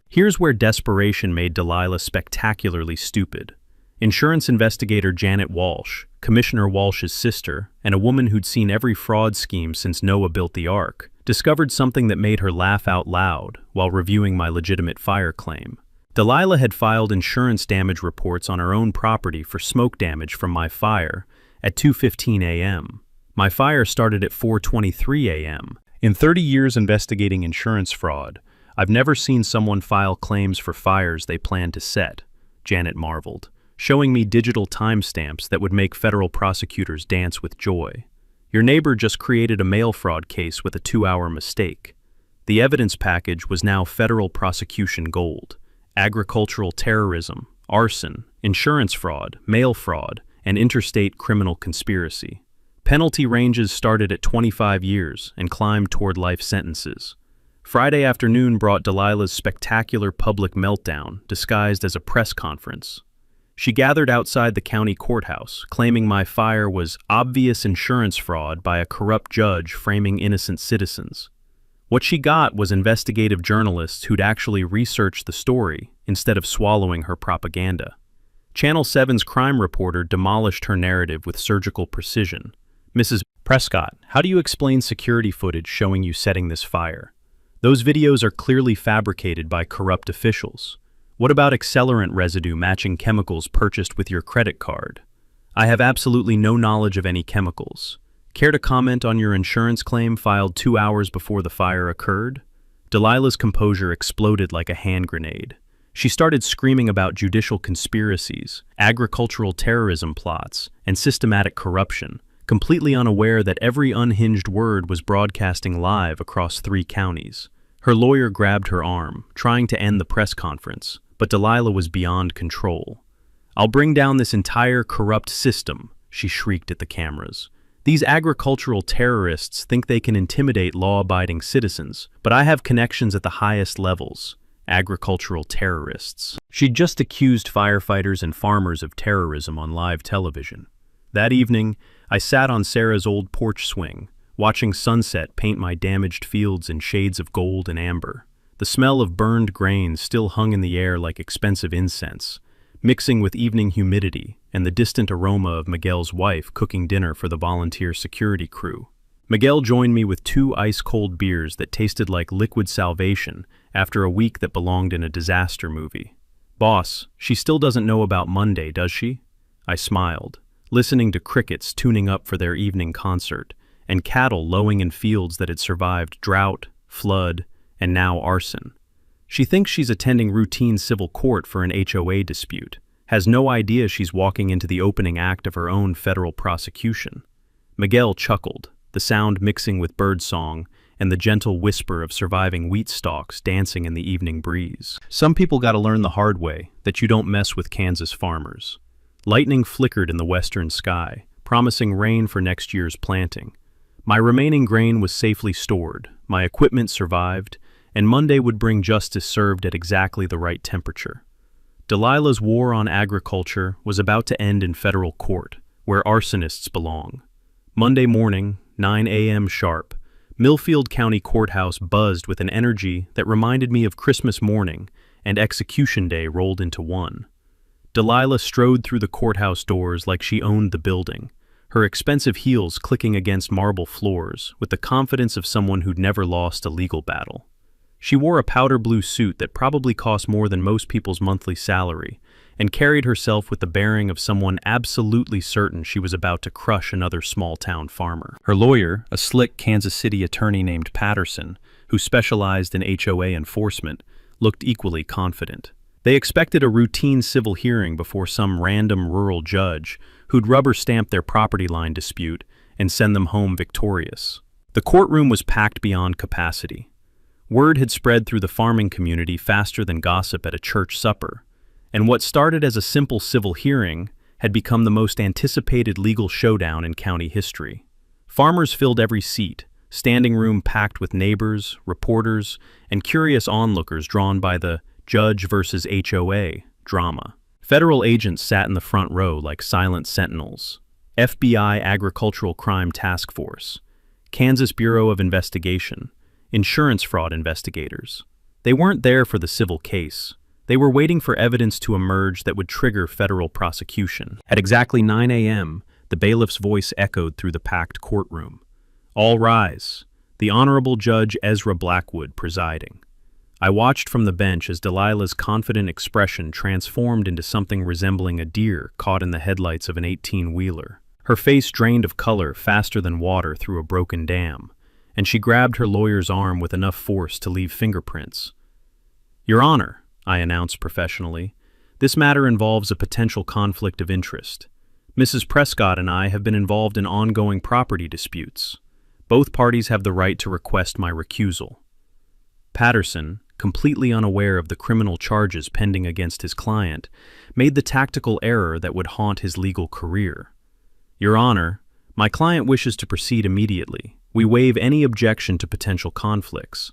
Speaker 1: Here's where desperation made Delilah spectacularly stupid. Insurance investigator Janet Walsh, Commissioner Walsh's sister, and a woman who'd seen every fraud scheme since Noah built the Ark, discovered something that made her laugh out loud while reviewing my legitimate fire claim. Delilah had filed insurance damage reports on her own property for smoke damage from my fire at 2:15 a.m. My fire started at 4:23 a.m. In 30 years investigating insurance fraud, I've never seen someone file claims for fires they planned to set, Janet marveled, showing me digital timestamps that would make federal prosecutors dance with joy. Your neighbor just created a mail fraud case with a 2-hour mistake. The evidence package was now federal prosecution gold: agricultural terrorism, arson, insurance fraud, mail fraud, and interstate criminal conspiracy. Penalty ranges started at 25 years and climbed toward life sentences. Friday afternoon brought Delilah's spectacular public meltdown disguised as a press conference. She gathered outside the county courthouse, claiming my fire was obvious insurance fraud by a corrupt judge framing innocent citizens. What she got was investigative journalists who'd actually researched the story instead of swallowing her propaganda. Channel 7's crime reporter demolished her narrative with surgical precision. "Mrs. Prescott, how do you explain security footage showing you setting this fire? Those videos are clearly fabricated by corrupt officials. What about accelerant residue matching chemicals purchased with your credit card? I have absolutely no knowledge of any chemicals. Care to comment on your insurance claim filed 2 hours before the fire occurred?" Delilah's composure exploded like a hand grenade. She started screaming about judicial conspiracies, agricultural terrorism plots, and systematic corruption, completely unaware that every unhinged word was broadcasting live across 3 counties. Her lawyer grabbed her arm, trying to end the press conference, but Delilah was beyond control. "I'll bring down this entire corrupt system," she shrieked at the cameras. "These agricultural terrorists think they can intimidate law-abiding citizens, but I have connections at the highest levels. Agricultural terrorists." She'd just accused firefighters and farmers of terrorism on live television. That evening, I sat on Sarah's old porch swing, watching sunset paint my damaged fields in shades of gold and amber. The smell of burned grain still hung in the air like expensive incense, mixing with evening humidity and the distant aroma of Miguel's wife cooking dinner for the volunteer security crew. Miguel joined me with 2 ice-cold beers that tasted like liquid salvation after a week that belonged in a disaster movie. "Boss, she still doesn't know about Monday, does she?" I smiled, listening to crickets tuning up for their evening concert, and cattle lowing in fields that had survived drought, flood, and now arson. "She thinks she's attending routine civil court for an HOA dispute, has no idea she's walking into the opening act of her own federal prosecution." Miguel chuckled, the sound mixing with birdsong and the gentle whisper of surviving wheat stalks dancing in the evening breeze. "Some people gotta learn the hard way that you don't mess with Kansas farmers." Lightning flickered in the western sky, promising rain for next year's planting. My remaining grain was safely stored, my equipment survived, and Monday would bring justice served at exactly the right temperature. Delilah's war on agriculture was about to end in federal court, where arsonists belong. Monday morning, 9 a.m. sharp, Millfield County Courthouse buzzed with an energy that reminded me of Christmas morning and execution day rolled into one. Delilah strode through the courthouse doors like she owned the building, her expensive heels clicking against marble floors with the confidence of someone who'd never lost a legal battle. She wore a powder blue suit that probably cost more than most people's monthly salary, and carried herself with the bearing of someone absolutely certain she was about to crush another small-town farmer. Her lawyer, a slick Kansas City attorney named Patterson, who specialized in HOA enforcement, looked equally confident. They expected a routine civil hearing before some random rural judge who'd rubber-stamp their property line dispute and send them home victorious. The courtroom was packed beyond capacity. Word had spread through the farming community faster than gossip at a church supper, and what started as a simple civil hearing had become the most anticipated legal showdown in county history. Farmers filled every seat, standing room packed with neighbors, reporters, and curious onlookers drawn by the judge versus HOA drama. Federal agents sat in the front row like silent sentinels. FBI Agricultural Crime Task Force, Kansas Bureau of Investigation, insurance fraud investigators. They weren't there for the civil case. They were waiting for evidence to emerge that would trigger federal prosecution. At exactly 9 a.m., the bailiff's voice echoed through the packed courtroom. "All rise." The Honorable Judge Ezra Blackwood presiding. I watched from the bench as Delilah's confident expression transformed into something resembling a deer caught in the headlights of an 18-wheeler. Her face drained of color faster than water through a broken dam, and she grabbed her lawyer's arm with enough force to leave fingerprints. "Your Honor," I announced professionally, "this matter involves a potential conflict of interest. Mrs. Prescott and I have been involved in ongoing property disputes. Both parties have the right to request my recusal." Patterson, completely unaware of the criminal charges pending against his client, made the tactical error that would haunt his legal career. "Your Honor, my client wishes to proceed immediately. We waive any objection to potential conflicts."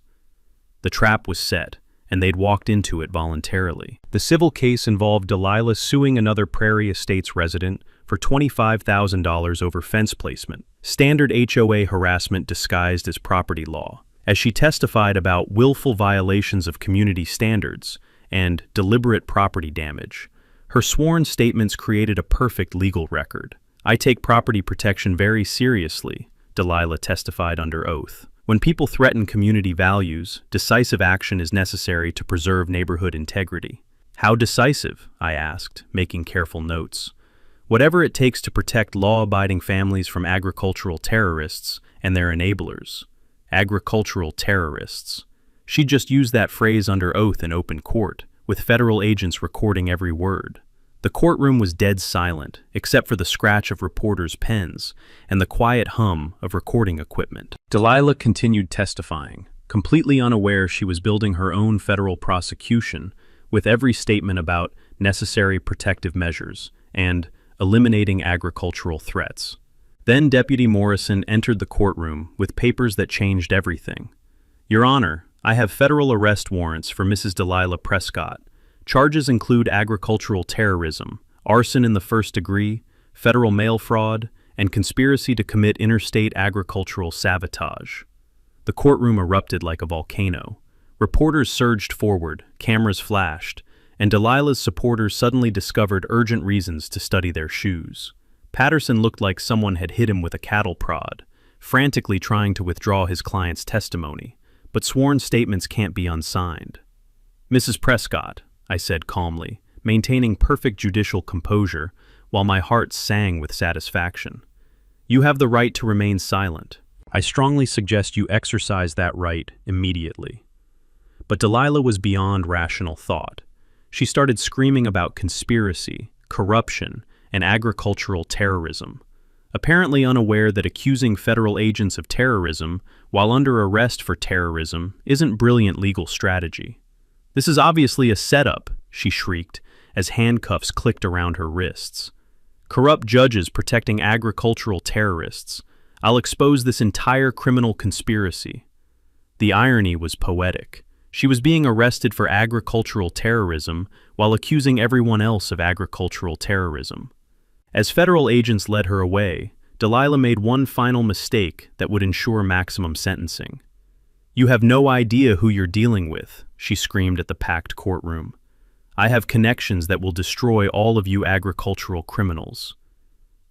Speaker 1: The trap was set, and they'd walked into it voluntarily. The civil case involved Delilah suing another Prairie Estates resident for $25,000 over fence placement, standard HOA harassment disguised as property law, as she testified about willful violations of community standards and deliberate property damage. Her sworn statements created a perfect legal record. "I take property protection very seriously," Delilah testified under oath. "When people threaten community values, decisive action is necessary to preserve neighborhood integrity." "How decisive?" I asked, making careful notes. "Whatever it takes to protect law-abiding families from agricultural terrorists and their enablers." Agricultural terrorists. She just used that phrase under oath in open court, with federal agents recording every word. The courtroom was dead silent, except for the scratch of reporters' pens and the quiet hum of recording equipment. Delilah continued testifying, completely unaware she was building her own federal prosecution, with every statement about necessary protective measures and eliminating agricultural threats. Then Deputy Morrison entered the courtroom with papers that changed everything. "Your Honor, I have federal arrest warrants for Mrs. Delilah Prescott. Charges include agricultural terrorism, arson in the first degree, federal mail fraud, and conspiracy to commit interstate agricultural sabotage." The courtroom erupted like a volcano. Reporters surged forward, cameras flashed, and Delilah's supporters suddenly discovered urgent reasons to study their shoes. Patterson looked like someone had hit him with a cattle prod, frantically trying to withdraw his client's testimony, but sworn statements can't be unsigned. "Mrs. Prescott," I said calmly, maintaining perfect judicial composure while my heart sang with satisfaction, "you have the right to remain silent. I strongly suggest you exercise that right immediately." But Delilah was beyond rational thought. She started screaming about conspiracy, corruption, and agricultural terrorism, apparently unaware that accusing federal agents of terrorism while under arrest for terrorism isn't brilliant legal strategy. "This is obviously a setup," she shrieked as handcuffs clicked around her wrists. "Corrupt judges protecting agricultural terrorists. I'll expose this entire criminal conspiracy." The irony was poetic. She was being arrested for agricultural terrorism while accusing everyone else of agricultural terrorism. As federal agents led her away, Delilah made one final mistake that would ensure maximum sentencing. "You have no idea who you're dealing with," she screamed at the packed courtroom. "I have connections that will destroy all of you agricultural criminals."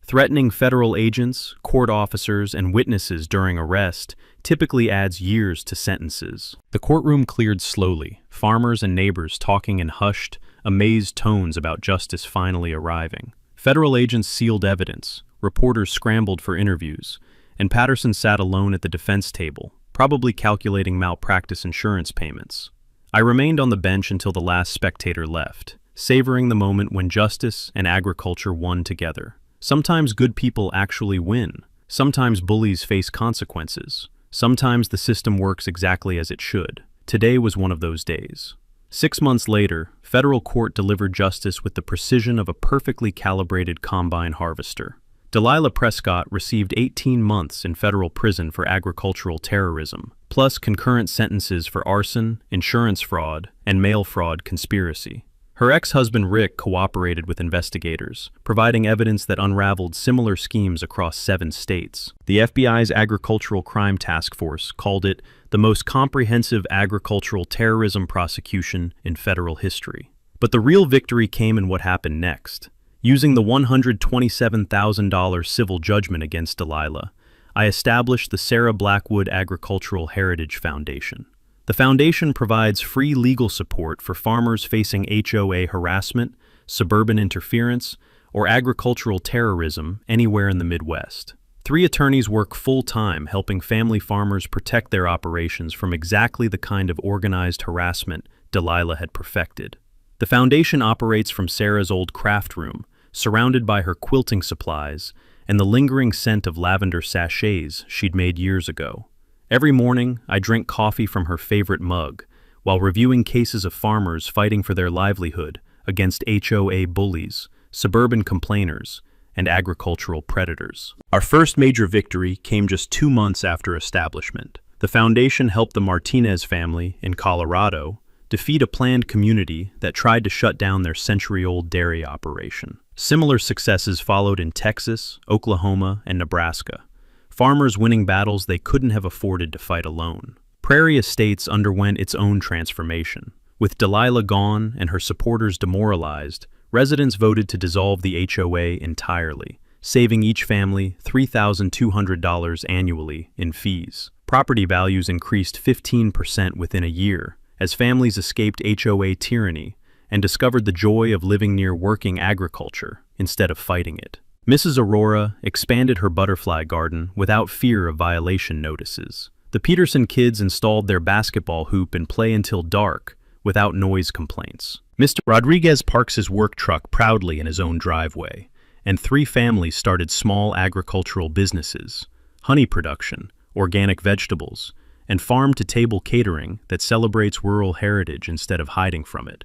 Speaker 1: Threatening federal agents, court officers, and witnesses during arrest typically adds years to sentences. The courtroom cleared slowly, farmers and neighbors talking in hushed, amazed tones about justice finally arriving. Federal agents sealed evidence, reporters scrambled for interviews, and Patterson sat alone at the defense table, probably calculating malpractice insurance payments. I remained on the bench until the last spectator left, savoring the moment when justice and agriculture won together. Sometimes good people actually win. Sometimes bullies face consequences. Sometimes the system works exactly as it should. Today was one of those days. 6 months later, federal court delivered justice with the precision of a perfectly calibrated combine harvester. Delilah Prescott received 18 months in federal prison for agricultural terrorism, plus concurrent sentences for arson, insurance fraud, and mail fraud conspiracy. Her ex-husband Rick cooperated with investigators, providing evidence that unraveled similar schemes across 7 states. The FBI's Agricultural Crime Task Force called it the most comprehensive agricultural terrorism prosecution in federal history. But the real victory came in what happened next. Using the $127,000 civil judgment against Delilah, I established the Sarah Blackwood Agricultural Heritage Foundation. The foundation provides free legal support for farmers facing HOA harassment, suburban interference, or agricultural terrorism anywhere in the Midwest. 3 attorneys work full-time helping family farmers protect their operations from exactly the kind of organized harassment Delilah had perfected. The foundation operates from Sarah's old craft room, surrounded by her quilting supplies and the lingering scent of lavender sachets she'd made years ago. Every morning, I drink coffee from her favorite mug, while reviewing cases of farmers fighting for their livelihood against HOA bullies, suburban complainers, and agricultural predators. Our first major victory came just 2 months after establishment. The foundation helped the Martinez family in Colorado defeat a planned community that tried to shut down their century-old dairy operation. Similar successes followed in Texas, Oklahoma, and Nebraska. Farmers winning battles they couldn't have afforded to fight alone. Prairie Estates underwent its own transformation. With Delilah gone and her supporters demoralized, residents voted to dissolve the HOA entirely, saving each family $3,200 annually in fees. Property values increased 15% within a year, as families escaped HOA tyranny and discovered the joy of living near working agriculture instead of fighting it. Mrs. Aurora expanded her butterfly garden without fear of violation notices. The Peterson kids installed their basketball hoop and play until dark without noise complaints. Mr. Rodriguez parks his work truck proudly in his own driveway, and 3 families started small agricultural businesses: honey production, organic vegetables, and farm-to-table catering that celebrates rural heritage instead of hiding from it.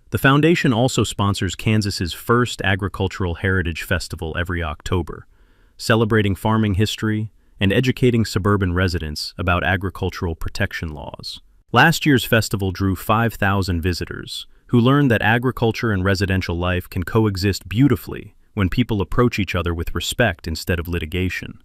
Speaker 1: The foundation also sponsors Kansas's first agricultural heritage festival every October, celebrating farming history and educating suburban residents about agricultural protection laws. Last year's festival drew 5,000 visitors, who learned that agriculture and residential life can coexist beautifully when people approach each other with respect instead of litigation.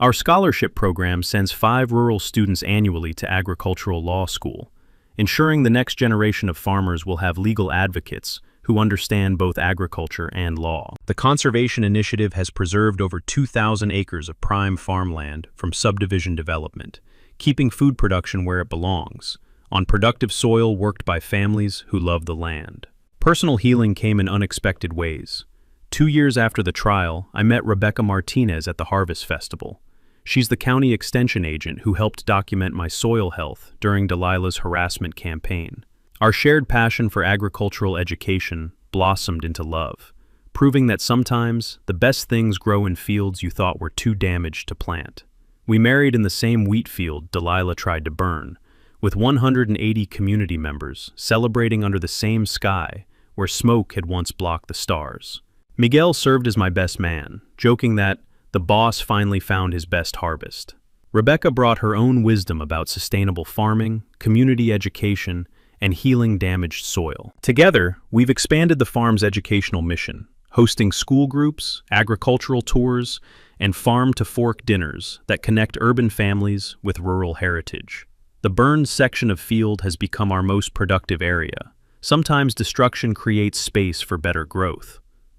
Speaker 1: Our scholarship program sends 5 rural students annually to agricultural law school, ensuring the next generation of farmers will have legal advocates who understand both agriculture and law. The Conservation Initiative has preserved over 2,000 acres of prime farmland from subdivision development, keeping food production where it belongs, on productive soil worked by families who love the land. Personal healing came in unexpected ways. 2 years after the trial, I met Rebecca Martinez at the Harvest Festival. She's the county extension agent who helped document my soil health during Delilah's harassment campaign. Our shared passion for agricultural education blossomed into love, proving that sometimes the best things grow in fields you thought were too damaged to plant. We married in the same wheat field Delilah tried to burn, with 180 community members celebrating under the same sky where smoke had once blocked the stars. Miguel served as my best man, joking that the boss finally found his best harvest. Rebecca brought her own wisdom about sustainable farming, community education, and healing damaged soil. Together, we've expanded the farm's educational mission, hosting school groups, agricultural tours, and farm-to-fork dinners that connect urban families with rural heritage. The burned section of field has become our most productive area. Sometimes destruction creates space for better growth.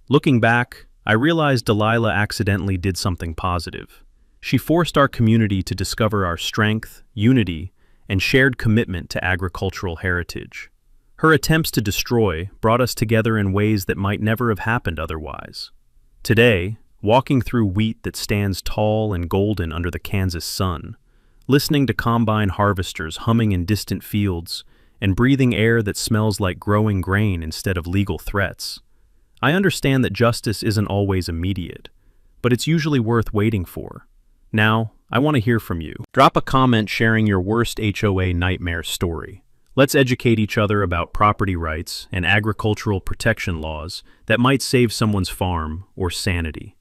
Speaker 1: Looking back, I realized Delilah accidentally did something positive. She forced our community to discover our strength, unity, and shared commitment to agricultural heritage. Her attempts to destroy brought us together in ways that might never have happened otherwise. Today, walking through wheat that stands tall and golden under the Kansas sun, listening to combine harvesters humming in distant fields, and breathing air that smells like growing grain instead of legal threats, I understand that justice isn't always immediate, but it's usually worth waiting for. Now, I want to hear from you. Drop a comment sharing your worst HOA nightmare story. Let's educate each other about property rights and agricultural protection laws that might save someone's farm or sanity.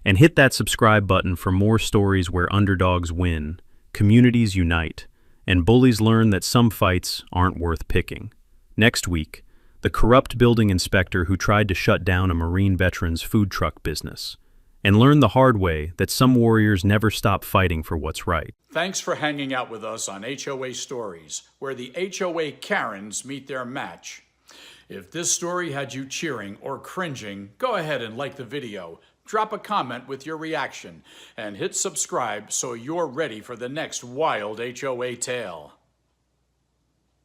Speaker 1: And hit that subscribe button for more stories where underdogs win, communities unite, and bullies learn that some fights aren't worth picking. Next week, the corrupt building inspector who tried to shut down a Marine veteran's food truck business, and learn the hard way that some warriors never stop fighting for what's right.
Speaker 2: Thanks for hanging out with us on HOA Stories, where the HOA Karens meet their match. If this story had you cheering or cringing, go ahead and like the video, drop a comment with your reaction, and hit subscribe so you're ready for the next wild HOA tale.